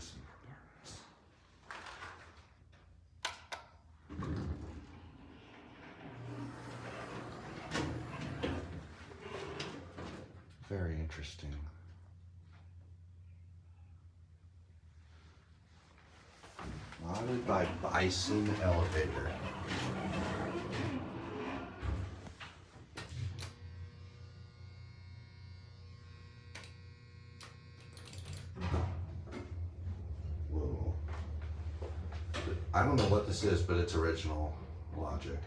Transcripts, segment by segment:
some apartments. Very interesting. Modded by Bison elevator. Whoa. I don't know what this is, but it's original logic.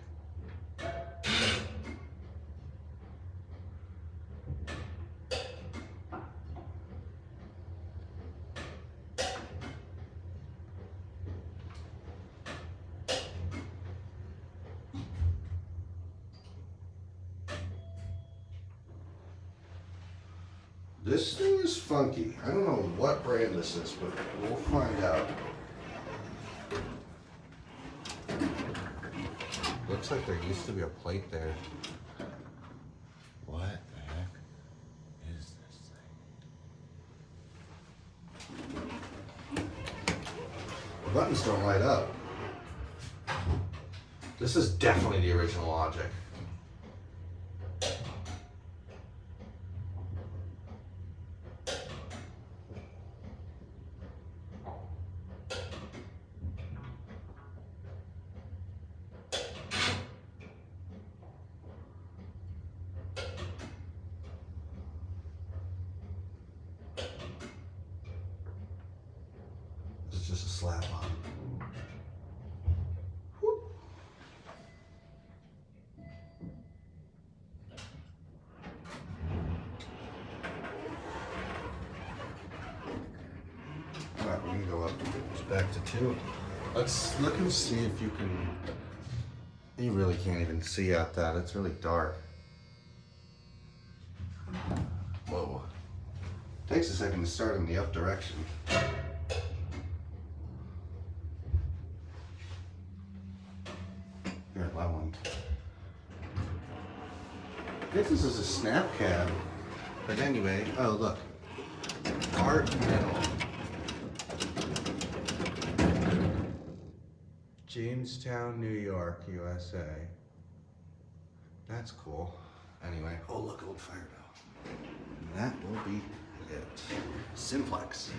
This thing is funky. I don't know what brand this is, but we'll find out. Looks like there used to be a plate there. What the heck is this thing? The buttons don't light up. This is definitely the original logic. It's just a slap on. Whoop. All right, we're gonna go up. It's back to 2. Let's look and see if you can. You really can't even see out that. It's really dark. Whoa. Takes a second to start in the up direction. Here, that one. I guess this is a snap cab. But anyway, oh look. Art metal. Jamestown, New York, USA. That's cool. Anyway, oh look, old fire bell. And that will be it. Simplex.